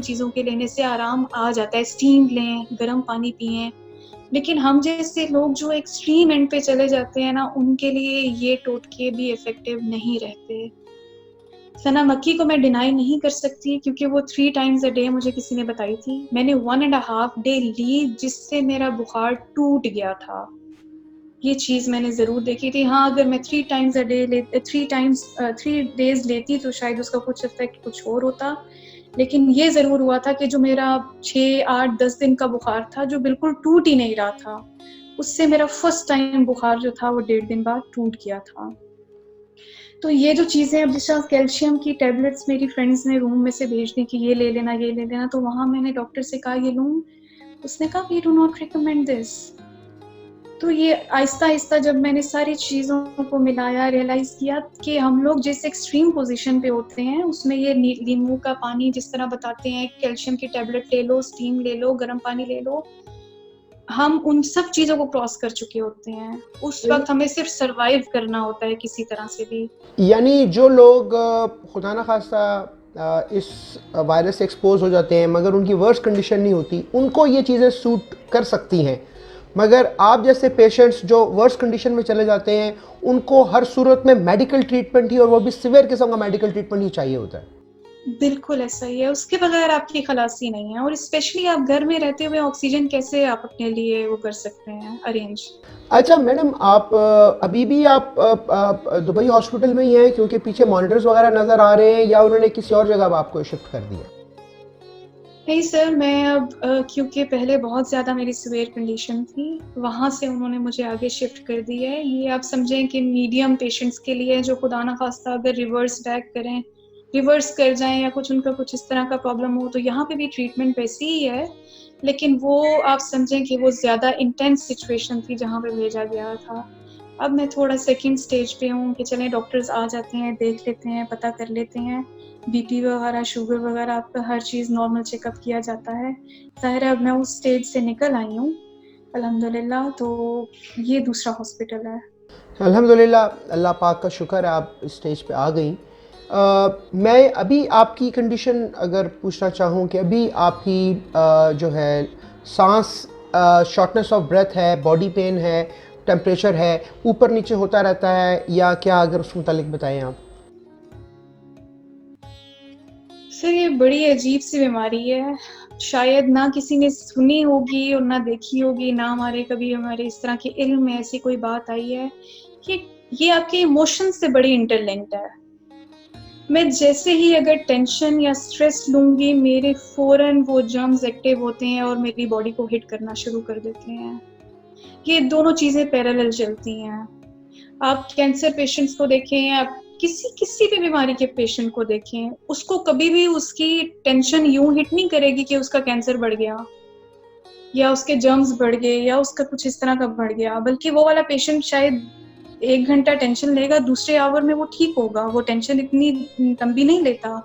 चीज़ों के लेने से आराम आ जाता है। स्टीम लें, गर्म पानी पिएं। लेकिन हम जैसे लोग जो एक्सट्रीम एंड पे चले जाते हैं ना, उनके लिए ये टोटके भी इफेक्टिव नहीं रहते। सना मक्खी को मैं डिनाई नहीं कर सकती क्योंकि वो 3 टाइम्स अ डे मुझे किसी ने बताई थी। मैंने 1.5 डे ली जिससे मेरा बुखार टूट गया था। ये चीज़ मैंने ज़रूर देखी थी। हाँ, अगर मैं 3 डेज़ लेती तो शायद उसका कुछ इफ़ेक्ट कुछ और होता। लेकिन ये ज़रूर हुआ था कि जो मेरा 6, 8, 10 दिन का बुखार था, जो बिल्कुल टूट ही नहीं रहा था, उससे मेरा फर्स्ट टाइम बुखार जो था वो 1.5 दिन बाद टूट गया था। तो ये जो चीज़ें, अब जैसे कैल्शियम की टैबलेट्स मेरी फ्रेंड्स ने रूम में से भेज दी कि ये ले लेना, तो वहाँ मैंने डॉक्टर से कहा ये लूँ, उसने कहा we do not recommend this. तो ये आहिस्ता-आहिस्ता जब मैंने सारी चीज़ों को मिलाया, रियलाइज़ किया कि हम लोग जिस एक्सट्रीम पोज़ीशन पे होते हैं, उसमें ये नींबू का पानी जिस तरह बताते हैं, कैल्शियम की टैबलेट ले लो, स्टीम ले लो, गर्म पानी ले लो, हम उन सब चीज़ों को क्रॉस कर चुके होते हैं। उस वक़्त हमें सिर्फ़ सर्वाइव करना होता है किसी तरह से भी। यानी जो लोग खुदा न खास्ता इस वायरस से एक्सपोज हो जाते हैं मगर उनकी वर्स कंडीशन नहीं होती, उनको ये चीज़ें सूट कर सकती हैं, मगर आप जैसे पेशेंट्स जो वर्स कंडीशन में चले जाते हैं उनको हर सूरत में मेडिकल ट्रीटमेंट ही, और वो भी सिवियर किस्म का मेडिकल ट्रीटमेंट ही चाहिए होता है। बिल्कुल ऐसा ही है, उसके बगैर आपकी खलासी नहीं है। और स्पेशली आप घर में रहते हुए ऑक्सीजन कैसे आप अपने लिए वो कर सकते हैं अरेंज। अच्छा मैडम, आप अभी भी आप दुबई हॉस्पिटल में ही हैं, क्योंकि पीछे मॉनिटर्स वगैरह नज़र आ रहे हैं, या उन्होंने किसी और जगह आपको शिफ्ट कर दिया? नहीं सर, मैं अब क्योंकि पहले बहुत ज़्यादा मेरी सीवियर कंडीशन थी, वहाँ से उन्होंने मुझे आगे शिफ्ट कर दी है। ये आप समझें कि मीडियम पेशेंट्स के लिए जो खुदा ना खास्ता अगर रिवर्स कर जाएँ या कुछ उनका कुछ इस तरह का प्रॉब्लम हो, तो यहाँ पे भी ट्रीटमेंट वैसी ही है। लेकिन वो आप समझें कि वो ज़्यादा इंटेंस सिचुएशन थी जहाँ पे भेजा गया था। अब मैं थोड़ा सेकंड स्टेज पे हूँ कि चलें डॉक्टर्स आ जाते हैं, देख लेते हैं, पता कर लेते हैं। बीपी वगैरह, शुगर वगैरह, आपका हर चीज़ नॉर्मल चेकअप किया जाता है। ज़ाहिर है अब मैं उस स्टेज से निकल आई हूँ अल्हम्दुलिल्लाह, तो ये दूसरा हॉस्पिटल है। अल्हम्दुलिल्लाह, अल्लाह पाक का शुक्र है आप इस स्टेज पे आ गई। मैं अभी आपकी कंडीशन अगर पूछना चाहूँ कि अभी आपकी जो है सांस, शॉर्टनेस ऑफ ब्रेथ है, बॉडी पेन है, टेम्परेचर है, ऊपर नीचे होता रहता है या क्या, अगर उस मुतालिक बताएं आप। सर ये बड़ी अजीब सी बीमारी है, शायद ना किसी ने सुनी होगी और ना देखी होगी, ना हमारे इस तरह के इल्म में ऐसी कोई बात आई है कि ये आपके इमोशन से बड़ी इंटरलिंक्ड है। मैं जैसे ही अगर टेंशन या स्ट्रेस लूँगी, मेरे फ़ौरन वो जर्म्स एक्टिव होते हैं और मेरी बॉडी को हिट करना शुरू कर देते हैं। ये दोनों चीज़ें पैरेलल चलती हैं। आप कैंसर पेशेंट्स को देखें, आप किसी भी बीमारी के पेशेंट को देखें, उसको कभी भी उसकी टेंशन यूँ हिट नहीं करेगी कि उसका कैंसर बढ़ गया या उसके जर्म्स बढ़ गए या उसका कुछ इस तरह का बढ़ गया, बल्कि वो वाला पेशेंट शायद 1 घंटा टेंशन लेगा, दूसरे आवर में वो ठीक होगा, वो टेंशन इतनी लंबी नहीं लेता।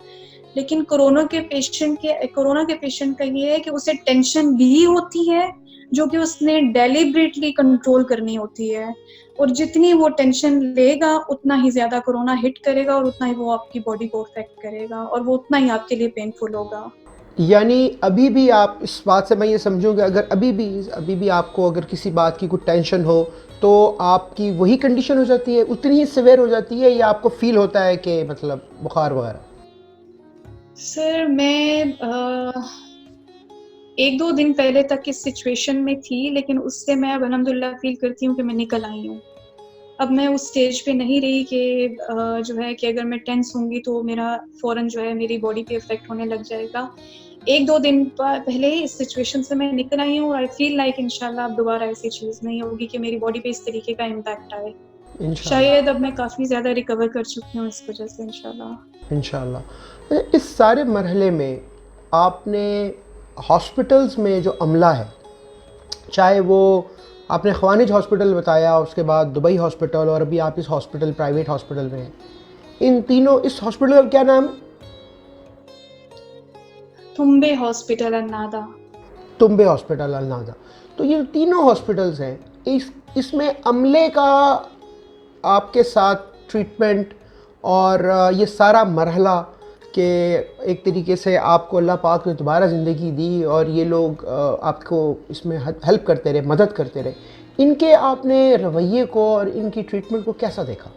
लेकिन कोरोना के पेशेंट का ये है कि उसे टेंशन भी होती है, जो कि उसने डेलिबरेटली कंट्रोल करनी होती है, और जितनी वो टेंशन लेगा, उतना ही ज़्यादा कोरोना हिट करेगा और उतना ही वो आपकी बॉडी को अफ़ेक्ट करेगा और वो उतना ही आपके लिए पेनफुल होगा। यानी अभी भी आप, इस बात से मैं ये समझूँ कि अगर अभी भी आपको अगर किसी बात की कोई टेंशन हो तो आपकी वही कंडीशन हो जाती है, उतनी ही सिवियर हो जाती है, या आपको फील होता है कि मतलब बुखार वगैरह? सर मैं 1-2 दिन पहले तक इस सिचुएशन में थी, लेकिन उससे मैं अब अल्हम्दुलिल्लाह फ़ील करती हूँ कि मैं निकल आई हूँ। अब मैं उस स्टेज पे नहीं रही कि जो है कि अगर मैं टेंस होंगी तो मेरा फ़ौरन जो है मेरी बॉडी पे इफ़ेक्ट होने लग जाएगा। 1-2 दिन पहले ही इस सिचुएशन से मैं निकल आई हूँ और आई फ़ील लाइक इंशाल्लाह अब दोबारा ऐसी चीज़ नहीं होगी कि मेरी बॉडी पे इस तरीके का इम्पैक्ट आए। इंशाल्लाह। शायद अब मैं काफ़ी ज़्यादा रिकवर कर चुकी हूँ इस वज़ह से इंशाल्लाह। इंशाल्लाह। इस सारे मरहले में आपने हॉस्पिटल्स में जो अमला है, चाहे वो आपने ख्वानिज हॉस्पिटल बताया, उसके बाद दुबई हॉस्पिटल, और अभी आप इस हॉस्पिटल, प्राइवेट हॉस्पिटल में हैं, इन तीनों, इस हॉस्पिटल का क्या नाम है? तुम्बे हॉस्पिटल अन्नादा। तुम्बे हॉस्पिटल अलनादा। तो ये तीनों हॉस्पिटल्स हैं, इसमें अमले का आपके साथ ट्रीटमेंट और ये सारा मरहला कि एक तरीके से आपको अल्लाह पाक ने दोबारा ज़िंदगी दी और ये लोग आपको इसमें हेल्प करते रहे, मदद करते रहे, इनके आपने रवैये को और इनकी ट्रीटमेंट को कैसा देखा?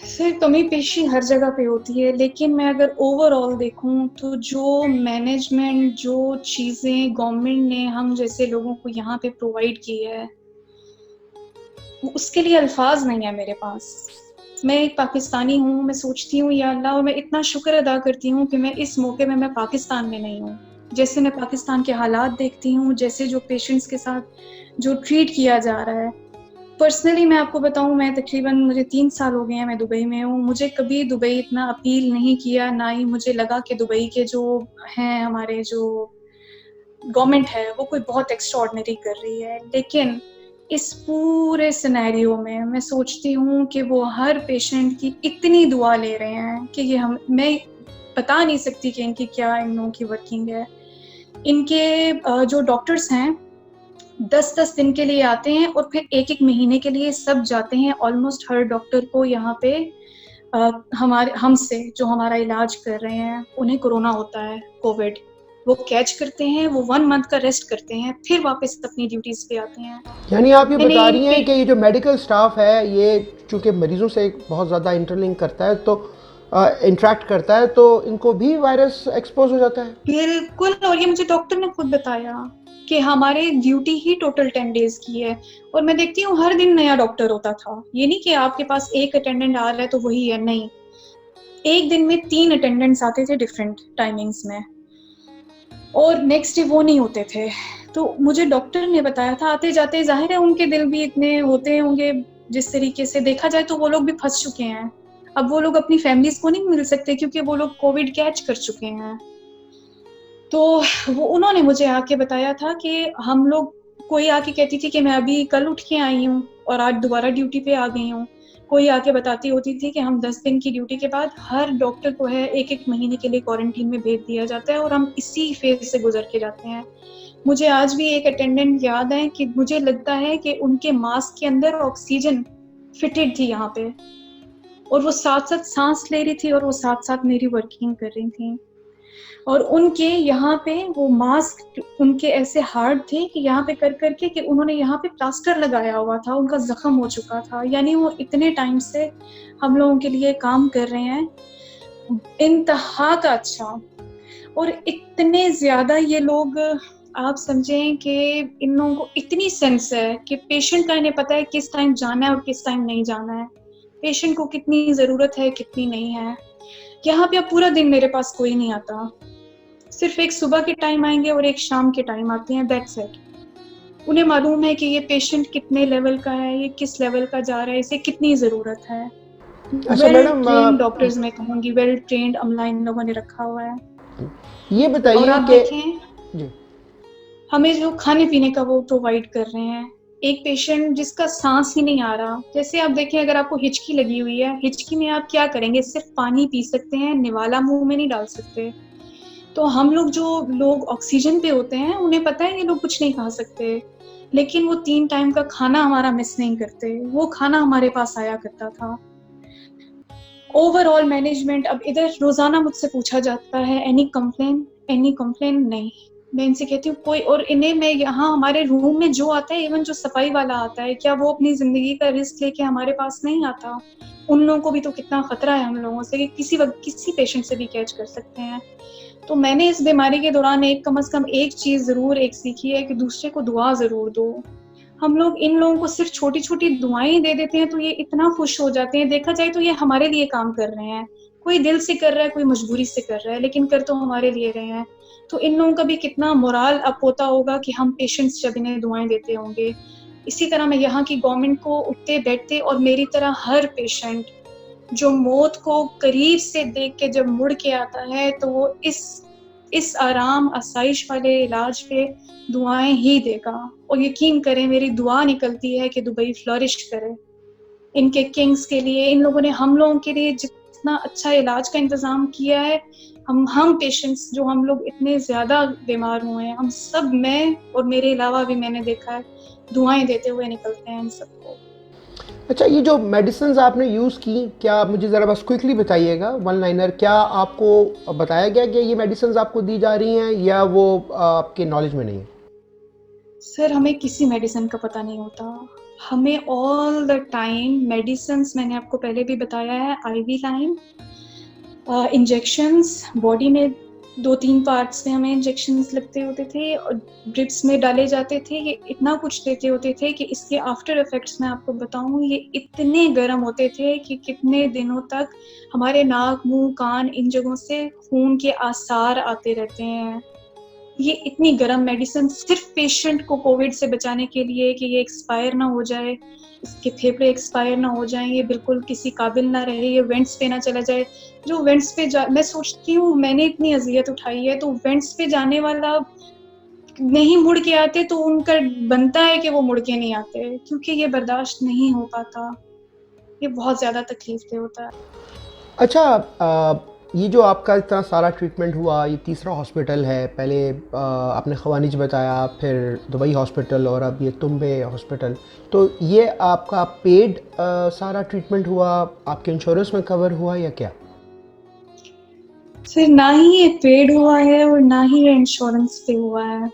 सर कमी पेशी हर जगह पे होती है, लेकिन मैं अगर ओवरऑल देखूं तो जो मैनेजमेंट, जो चीज़ें गवर्नमेंट ने हम जैसे लोगों को यहाँ पे प्रोवाइड की है, उसके लिए अल्फाज नहीं है मेरे पास। मैं एक पाकिस्तानी हूँ, मैं सोचती हूँ या अल्लाह, और मैं इतना शुक्र अदा करती हूँ कि मैं इस मौके में मैं पाकिस्तान में नहीं हूँ। जैसे मैं पाकिस्तान के हालात देखती हूँ, जैसे जो पेशेंट्स के साथ जो ट्रीट किया जा रहा है, पर्सनली मैं आपको बताऊं, मैं तकरीबन मुझे 3 साल हो गए हैं मैं दुबई में हूँ। मुझे कभी दुबई इतना अपील नहीं किया, ना ही मुझे लगा कि दुबई के जो हैं हमारे जो गवर्नमेंट है वो कोई बहुत एक्स्ट्राऑर्डिनरी कर रही है। लेकिन इस पूरे सिनेरियो में मैं सोचती हूँ कि वो हर पेशेंट की इतनी दुआ ले रहे हैं कि ये मैं बता नहीं सकती कि इनकी क्या इन लोगों की वर्किंग है। इनके जो डॉक्टर्स हैं 10-10 दिन के लिए आते हैं और फिर 1-1 महीने के लिए सब जाते हैं। ऑलमोस्ट हर डॉक्टर को यहाँ पे हमारे हमसे जो हमारा इलाज कर रहे हैं उन्हें कोरोना होता है, कोविड। वो कैच करते हैं, वो 1 मंथ का रेस्ट करते हैं, फिर वापस अपनी ड्यूटीज पे आते हैं। यानी आप ये मैंने बता एक रही हैं कि ये जो मेडिकल स्टाफ है ये चूँकि मरीज़ों से बहुत ज़्यादा इंटरलिंक करता है तो इंटरेक्ट करता है तो इनको भी वायरस एक्सपोज हो जाता है। बिल्कुल, और ये मुझे डॉक्टर ने खुद बताया कि हमारे ड्यूटी ही टोटल 10 डेज की है। और मैं देखती हूँ हर दिन नया डॉक्टर होता था। ये नहीं कि आपके पास एक अटेंडेंट आ रहा है तो वही है, नहीं। एक दिन में 3 अटेंडेंट्स आते थे डिफरेंट टाइमिंग्स में, और नेक्स्ट डे वो नहीं होते थे। तो मुझे डॉक्टर ने बताया था, आते जाते जाहिर है उनके दिल भी इतने होते होंगे, जिस तरीके से देखा जाए तो वो लोग भी फंस चुके हैं। अब वो लोग अपनी फैमिलीज को नहीं मिल सकते क्योंकि वो लोग कोविड कैच कर चुके हैं। तो वो उन्होंने मुझे आके बताया था कि हम लोग, कोई आके कहती थी कि मैं अभी कल उठ के आई हूँ और आज दोबारा ड्यूटी पे आ गई हूँ। कोई आके बताती होती थी कि हम 10 दिन की ड्यूटी के बाद हर डॉक्टर को है 1-1 महीने के लिए क्वारंटीन में भेज दिया जाता है और हम इसी फेज से गुजर के जाते हैं। मुझे आज भी एक अटेंडेंट याद है कि मुझे लगता है कि उनके मास्क के अंदर ऑक्सीजन फिटेड थी यहाँ पे, और वो साथ-साथ सांस ले रही थी और वो साथ-साथ मेरी वर्किंग कर रही थी। और उनके यहाँ पे वो मास्क उनके ऐसे हार्ड थे कि यहाँ पे कर करके कि उन्होंने यहाँ पे प्लास्टर लगाया हुआ था, उनका जख्म हो चुका था। यानी वो इतने टाइम से हम लोगों के लिए काम कर रहे हैं, इंतहा का अच्छा। और इतने ज्यादा ये लोग, आप समझें कि इन लोगों को इतनी सेंस है कि पेशेंट का इन्हें पता है किस टाइम जाना है और किस टाइम नहीं जाना है, पेशेंट को कितनी जरूरत है कितनी नहीं है। यहाँ पे अब पूरा दिन मेरे पास कोई नहीं आता, सिर्फ एक सुबह के टाइम आएंगे और एक शाम के टाइम आते हैं, दैट्स इट। उन्हें मालूम है कि ये पेशेंट कितने लेवल का है, ये किस लेवल का जा रहा है, इसे कितनी ज़रूरत है। अच्छा वेल मैडम, ट्रेन्ड डॉक्टर्स, मैं कहूँगी वेल ट्रेन्ड अमला इन लोगों ने रखा हुआ है। ये और बताइए आप कि देखें जी हमें जो खाने पीने का वो प्रोवाइड कर रहे हैं, एक पेशेंट जिसका सांस ही नहीं आ रहा, जैसे आप देखें अगर आपको हिचकी लगी हुई है, हिचकी में आप क्या करेंगे, सिर्फ पानी पी सकते हैं, निवाला मुंह में नहीं डाल सकते। तो हम लोग जो लोग ऑक्सीजन पे होते हैं उन्हें पता है ये लोग कुछ नहीं खा सकते, लेकिन वो 3 टाइम का खाना हमारा मिस नहीं करते, वो खाना हमारे पास आया करता था। ओवरऑल मैनेजमेंट, अब इधर रोजाना मुझसे पूछा जाता है एनी कंप्लेन, नहीं। मैं इनसे कहती हूँ कोई, और इन्हें मैं यहाँ हमारे रूम में जो आता है, इवन जो सफाई वाला आता है, क्या वो अपनी जिंदगी का रिस्क लेके हमारे पास नहीं आता? उन लोगों को भी तो कितना खतरा है हम लोगों से कि किसी वक्त किसी पेशेंट से भी कैच कर सकते हैं। तो मैंने इस बीमारी के दौरान एक कम से कम एक चीज जरूर एक सीखी है कि दूसरे को दुआ जरूर दो। हम लोग इन लोगों को सिर्फ छोटी छोटी दुआएं दे देते हैं तो ये इतना खुश हो जाते हैं, देखा जाए तो ये हमारे लिए काम कर रहे हैं, कोई दिल से कर रहा है कोई मजबूरी से कर रहा है, लेकिन कर तो हमारे लिए रहे हैं। तो इन लोगों का भी कितना मोराल अप होता होगा कि हम पेशेंट्स जब इन्हें दुआएं देते होंगे। इसी तरह मैं यहाँ की गवर्नमेंट को उठते बैठते और मेरी तरह हर पेशेंट जो मौत को करीब से देख के जब मुड़ के आता है तो वो इस आराम आसाइश वाले इलाज पे दुआएं ही देगा। और यकीन करें मेरी दुआ निकलती है कि दुबई फ्लरिश करे इनके किंग्स के लिए। इन लोगों ने हम लोगों के लिए जितना अच्छा इलाज का इंतजाम किया है, हम पेशेंट्स जो हम लोग इतने ज्यादा बीमार हुए हैं, हम सब, मैं और मेरे अलावा भी मैंने देखा है, दुआएं देते हुए निकलते हैं इन सबको। अच्छा, ये जो मेडिसिन आपने यूज़ की, क्या आप मुझे ज़रा बस क्विकली बताइएगा, वन लाइनर, क्या आपको बताया गया कि ये मेडिसिन आपको दी जा रही हैं या वो आपके नॉलेज में नहीं है? सर हमें किसी मेडिसिन का पता नहीं होता, हमें ऑल द टाइम मेडिसिन्स, मैंने आपको पहले भी बताया है, आईवी लाइन, इंजेक्शंस, बॉडी में 2-3 पार्ट्स में हमें इंजेक्शंस लगते होते थे और ड्रिप्स में डाले जाते थे, ये इतना कुछ देते होते थे कि इसके आफ्टर इफेक्ट्स मैं आपको बताऊं, ये इतने गर्म होते थे कि कितने दिनों तक हमारे नाक मुंह कान इन जगहों से खून के आसार आते रहते हैं। ये इतनी गर्म मेडिसिन सिर्फ पेशेंट को कोविड से बचाने के लिए कि ये एक्सपायर ना हो जाए, इसके फेफड़े एक्सपायर ना हो जाएं, ये बिल्कुल किसी काबिल ना रहे, ये वेंट्स पे ना चला जाए। जो वेंट्स पे मैं सोचती हूँ मैंने इतनी अजियत उठाई है, तो वेंट्स पे जाने वाला नहीं मुड़ के आते तो उनका बनता है कि वो मुड़ के नहीं आते, क्योंकि ये बर्दाश्त नहीं हो पाता। ये बहुत ज़्यादा तकलीफ दे होता है। अच्छा, ये जो आपका इतना सारा ट्रीटमेंट हुआ, ये तीसरा हॉस्पिटल है। पहले आपने खवानिज बताया, फिर दुबई हॉस्पिटल और अब ये तुम्बे हॉस्पिटल। तो ये आपका पेड सारा ट्रीटमेंट हुआ, आपके इंश्योरेंस में कवर हुआ या क्या? सर ना ही ये पेड हुआ है और ना ही ये इंश्योरेंस पे हुआ है,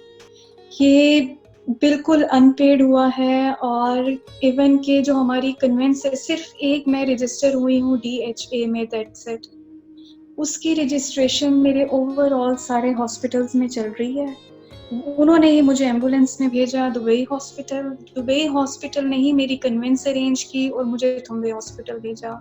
ये बिल्कुल अनपेड हुआ है। और इवन के जो हमारी कन्वेंस है, सिर्फ एक मैं रजिस्टर हुई हूँ DHA में, दैट्स इट। उसकी रजिस्ट्रेशन मेरे ओवरऑल सारे हॉस्पिटल्स में चल रही है। उन्होंने ही मुझे एम्बुलेंस में भेजा दुबई हॉस्पिटल ने ही मेरी कन्वेंस अरेंज की और मुझे तुम्बे हॉस्पिटल भेजा।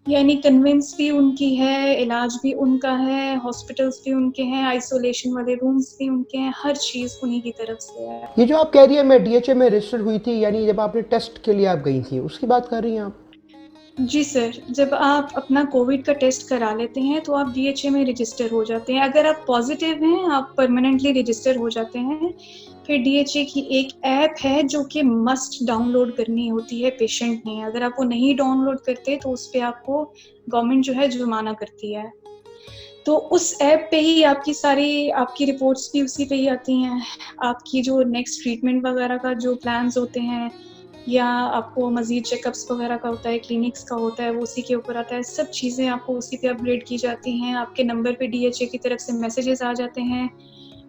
यानी कन्वेंस भी उनकी है, इलाज भी उनका है, हॉस्पिटल्स भी उनके हैं, आइसोलेशन वाले रूम्स भी उनके हैं, हर चीज़ उन्हीं की तरफ से है। ये जो आप कह रही है मैं DHA में रजिस्टर हुई थी, यानी जब आपने टेस्ट के लिए आप गई थी, उसकी बात कर रही हैं आप? जी सर, जब आप अपना कोविड का टेस्ट करा लेते हैं तो आप DHA में रजिस्टर हो जाते हैं। अगर आप पॉजिटिव हैं, आप परमानेंटली रजिस्टर हो जाते हैं। फिर DHA की एक ऐप है जो कि मस्ट डाउनलोड करनी होती है पेशेंट ने। अगर आप वो नहीं डाउनलोड करते तो उस पे आपको गवर्नमेंट जो है जुर्माना करती है। तो उस ऐप पे ही आपकी रिपोर्ट्स भी उसी पे ही आती हैं। आपकी जो नेक्स्ट ट्रीटमेंट वगैरह का जो प्लान्स होते हैं, या आपको मज़ीद चेकअप्स वगैरह का होता है, क्लिनिक्स का होता है, वो उसी के ऊपर आता है। सब चीज़ें आपको उसी पे अपग्रेड की जाती हैं। आपके नंबर पे DHA की तरफ से मैसेजेस आ जाते हैं।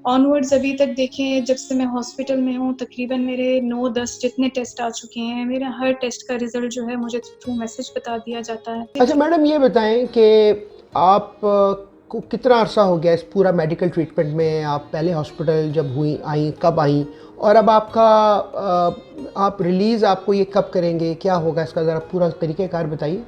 ऑनवर्ड्स अभी तक देखें, जब से मैं हॉस्पिटल में हूँ, तकरीबन मेरे 9-10 जितने टेस्ट आ चुके हैं। मेरा हर टेस्ट का रिजल्ट जो है मुझे थ्रू मैसेज बता दिया जाता है। अच्छा मैडम, ये बताएं कि आप को कितना अरसा हो गया इस पूरा मेडिकल ट्रीटमेंट में? आप पहले हॉस्पिटल जब आई कब आई, और अब आपका आप रिलीज़ आपको ये कब करेंगे, क्या होगा इसका ज़रा पूरा तरीक़ेकार बताइए।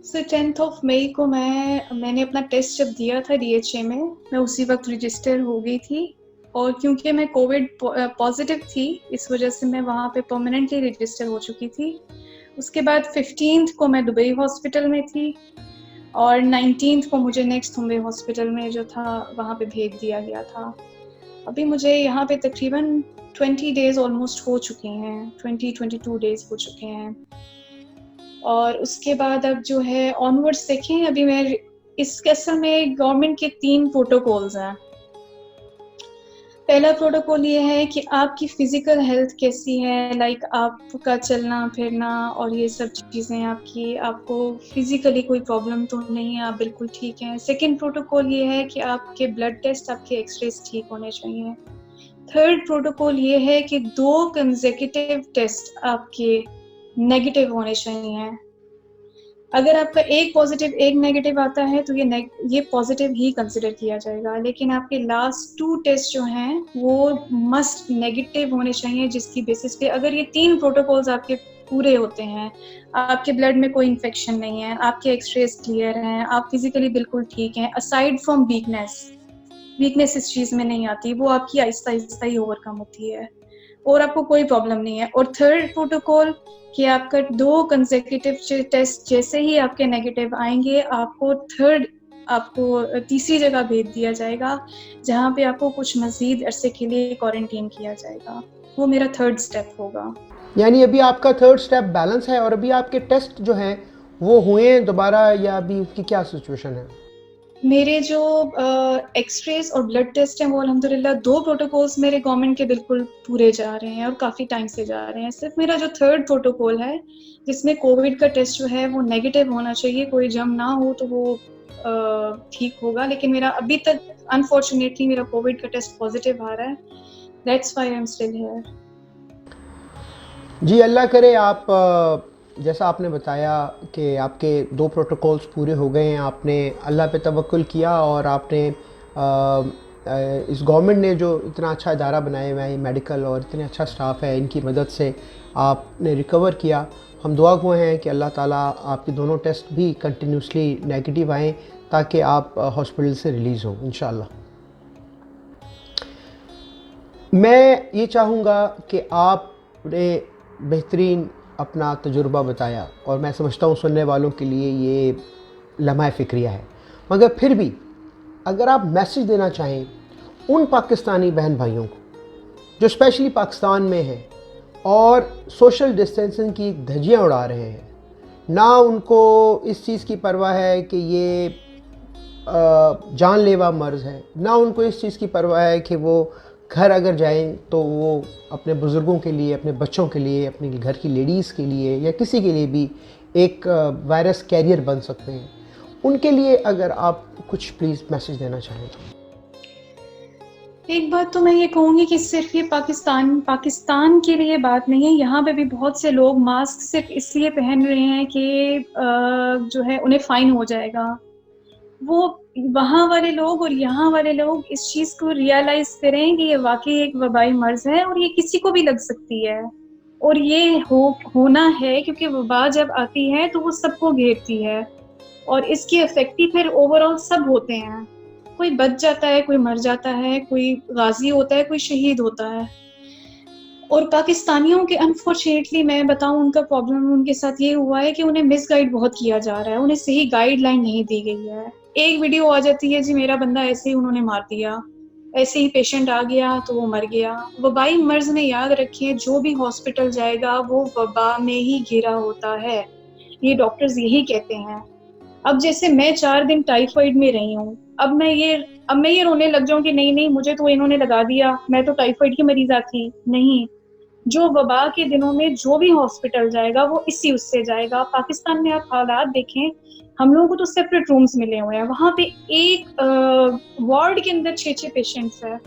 सर 10 मई को मैंने अपना टेस्ट जब दिया था DHA में, मैं उसी वक्त रजिस्टर हो गई थी। और क्योंकि मैं कोविड पॉजिटिव थी, इस वजह से मैं वहाँ पे परमानेंटली रजिस्टर हो चुकी थी। उसके बाद 15 को मैं दुबई हॉस्पिटल में थी और 19 को मुझे नेक्स्ट तुम्बे हॉस्पिटल में जो था वहाँ पे भेज दिया गया था। अभी मुझे यहाँ पे तकरीबन 20 डेज़ ऑलमोस्ट हो चुके हैं, 22 डेज़ हो चुके हैं। और उसके बाद अब जो है ऑनवर्ड्स देखें, अभी मैं असल में गवर्नमेंट के 3 प्रोटोकॉल्स हैं। पहला प्रोटोकॉल ये है कि आपकी फिजिकल हेल्थ कैसी है, लाइक आपका चलना फिरना और ये सब चीज़ें आपको फिजिकली कोई प्रॉब्लम तो नहीं है, आप बिल्कुल ठीक हैं। सेकंड प्रोटोकॉल ये है कि आपके ब्लड टेस्ट, आपके एक्सरेज ठीक होने चाहिए। थर्ड प्रोटोकॉल ये है कि 2 कंसेक्यूटिव टेस्ट आपके नेगेटिव होने चाहिए। अगर आपका एक पॉजिटिव एक नेगेटिव आता है तो ये पॉजिटिव ही कंसिडर किया जाएगा, लेकिन आपके लास्ट 2 टेस्ट जो हैं वो मस्ट नेगेटिव होने चाहिए, जिसकी बेसिस पे अगर ये 3 प्रोटोकॉल्स आपके पूरे होते हैं, आपके ब्लड में कोई इन्फेक्शन नहीं है, आपके एक्सरेज क्लियर हैं, आप फिजिकली बिल्कुल ठीक हैं, असाइड फ्रॉम वीकनेस इस चीज़ में नहीं आती, वो आपकी आहिस्ता आहिस्ता ही ओवरकम होती है और आपको कोई प्रॉब्लम नहीं है। और थर्ड प्रोटोकॉल कि आपका 2 कंसेक्यूटिव टेस्ट जैसे ही आपके नेगेटिव आएंगे, आपको तीसरी जगह भेज दिया जाएगा, जहाँ पे आपको कुछ मज़ीद अरसे के लिए क्वारंटीन किया जाएगा। वो मेरा थर्ड स्टेप होगा। यानी अभी आपका थर्ड स्टेप बैलेंस है, और अभी आपके टेस्ट जो हैं वो हुए हैं दोबारा, या अभी उसकी क्या सिचुएशन है? मेरे जो एक्सरेज और ब्लड टेस्ट हैं वो अल्हम्दुलिल्लाह 2 प्रोटोकॉल्स मेरे गवर्नमेंट के बिल्कुल पूरे जा रहे हैं और काफ़ी टाइम से जा रहे हैं। सिर्फ मेरा जो थर्ड प्रोटोकॉल है, जिसमें कोविड का टेस्ट जो है वो नेगेटिव होना चाहिए, कोई जम ना हो तो वो ठीक होगा। लेकिन मेरा अभी तक अनफॉर्चुनेटली मेरा कोविड का टेस्ट पॉजिटिव आ रहा है। That's why I am still here. जी, अल्लाह करे आप जैसा आपने बताया कि आपके 2 प्रोटोकॉल्स पूरे हो गए हैं, आपने अल्लाह पे तवक्कुल किया और आपने इस गवर्नमेंट ने जो इतना अच्छा इदारा बनाया हुआ है मेडिकल, और इतने अच्छा स्टाफ है, इनकी मदद से आपने रिकवर किया। हम दुआ गो हैं कि अल्लाह ताला आपके दोनों टेस्ट भी कंटिन्यूसली नेगेटिव आएँ ताकि आप हॉस्पिटल से रिलीज़ हों इंशाअल्लाह। मैं ये चाहूँगा कि आपने बेहतरीन अपना तजुर्बा बताया और मैं समझता हूँ सुनने वालों के लिए ये लम्हा फ़िक्रिया है, मगर फिर भी अगर आप मैसेज देना चाहें उन पाकिस्तानी बहन भाइयों को जो स्पेशली पाकिस्तान में हैं और सोशल डिस्टेंसिंग की धज्जियाँ उड़ा रहे हैं, ना उनको इस चीज़ की परवाह है कि ये जानलेवा मर्ज़ है, ना उनको इस चीज़ की परवाह है कि वो घर अगर जाएं तो वो अपने बुज़ुर्गों के लिए, अपने बच्चों के लिए, अपने घर की लेडीज़ के लिए या किसी के लिए भी एक वायरस कैरियर बन सकते हैं, उनके लिए अगर आप कुछ प्लीज़ मैसेज देना चाहें तो। एक बात तो मैं ये कहूँगी कि सिर्फ ये पाकिस्तान के लिए बात नहीं है, यहाँ पे भी बहुत से लोग मास्क सिर्फ इसलिए पहन रहे हैं कि जो है उन्हें फ़ाइन हो जाएगा। वो वहाँ वाले लोग और यहाँ वाले लोग इस चीज़ को रियलाइज़ करें कि ये वाक़ई एक वबाई मर्ज़ है और ये किसी को भी लग सकती है और ये होना है, क्योंकि वबा जब आती है तो वो सबको घेरती है और इसकी इफ़ेक्ट फिर ओवरऑल सब होते हैं। कोई बच जाता है, कोई मर जाता है, कोई गाज़ी होता है, कोई शहीद होता है। और पाकिस्तानियों के अनफॉर्चुनेटली मैं बताऊँ उनका प्रॉब्लम उनके साथ ये हुआ है कि उन्हें मिसगाइड बहुत किया जा रहा है, उन्हें सही गाइडलाइन नहीं दी गई है। एक वीडियो आ जाती है, जी मेरा बंदा ऐसे ही उन्होंने मार दिया, ऐसे ही पेशेंट आ गया तो वो मर गया। वबाई मर्ज़ में याद रखिए जो भी हॉस्पिटल जाएगा वो वबा में ही घिरा होता है, ये डॉक्टर्स यही कहते हैं। अब जैसे मैं 4 दिन टाइफाइड में रही हूँ, अब मैं ये रोने लग जाऊँ कि नहीं मुझे तो इन्होंने लगा दिया, मैं तो टाइफाइड की मरीज़ा थी। नहीं, जो वबा के दिनों में जो भी हॉस्पिटल जाएगा वो इसी उससे जाएगा। पाकिस्तान में आप हालात देखें, हम लोगों को तो सेपरेट रूम्स मिले हुए हैं, वहाँ पे एक वार्ड के अंदर 6-6 पेशेंट्स हैं।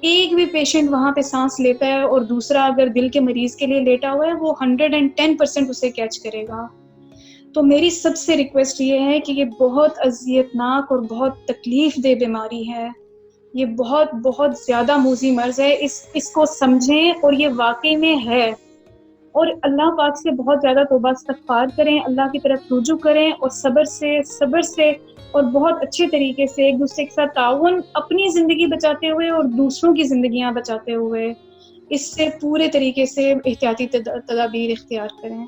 एक भी पेशेंट वहाँ पे सांस लेता है और दूसरा अगर दिल के मरीज के लिए लेटा हुआ है, वो 110% उसे कैच करेगा। तो मेरी सबसे रिक्वेस्ट ये है कि ये बहुत अज़ियतनाक और बहुत तकलीफ दे बीमारी है, ये बहुत बहुत ज़्यादा मूज़ी मर्ज़ है, इसको समझें और ये वाक़ई में है। और अल्लाह पाक से बहुत ज़्यादा तौबा इस्तिग़फ़ार करें, अल्लाह की तरफ रुजू करें और सब्र से और बहुत अच्छे तरीके से एक दूसरे के साथ ताउन, अपनी ज़िंदगी बचाते हुए और दूसरों की ज़िंदगियाँ बचाते हुए, इससे पूरे तरीके से एहतियाती तदाबीर इख्तियार करें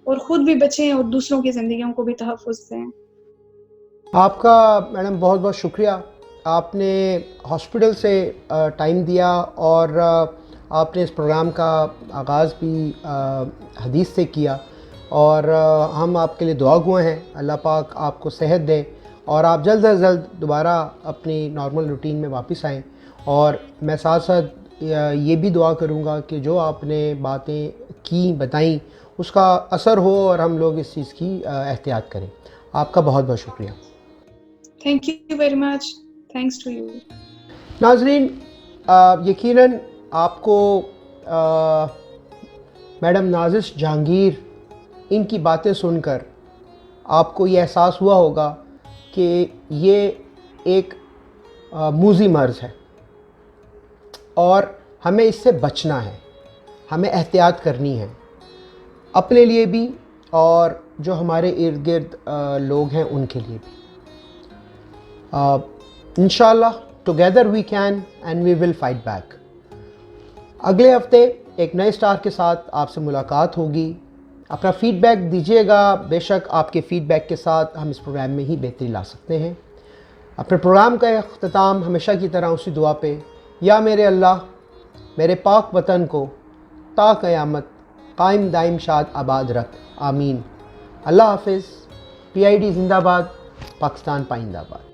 और ख़ुद भी बचें और दूसरों की ज़िंदगियों को भी तहफ़्फ़ुज़ दें। आपका मैडम बहुत बहुत शुक्रिया, आपने हॉस्पिटल से टाइम दिया और आपने इस प्रोग्राम का आगाज़ भी हदीस से किया और हम आपके लिए दुआ गो हैं, अल्लाह पाक आपको सेहत दे और आप जल्द अज जल्द दोबारा अपनी नॉर्मल रूटीन में वापस आएँ। और मैं साथ साथ ये भी दुआ करूँगा कि जो आपने बातें की बताई उसका असर हो और हम लोग इस चीज़ की एहतियात करें। आपका बहुत बहुत शुक्रिया। Thank you very much, thanks to you. नाज़रीन, यकीनन आपको मैडम नाज़िश जहांगीर इनकी बातें सुनकर आपको ये एहसास हुआ होगा कि ये एक मूज़ी मर्ज़ है और हमें इससे बचना है, हमें एहतियात करनी है, अपने लिए भी और जो हमारे इर्द गिर्द लोग हैं उनके लिए भी। इंशाल्लाह together we can and we will fight back. अगले हफ्ते एक नए स्टार के साथ आपसे मुलाकात होगी। अपना फ़ीडबैक दीजिएगा, बेशक आपके फ़ीडबैक के साथ हम इस प्रोग्राम में ही बेहतरी ला सकते हैं। अपने प्रोग्राम का अख्ताम हमेशा की तरह उसी दुआ पे, या मेरे अल्लाह मेरे पाक वतन को ता क़यामत कायम दाइम शाद आबाद रख, आमीन। अल्लाह हाफ़िज़। PID ज़िंदाबाद, पाकिस्तान पाइंदाबाद।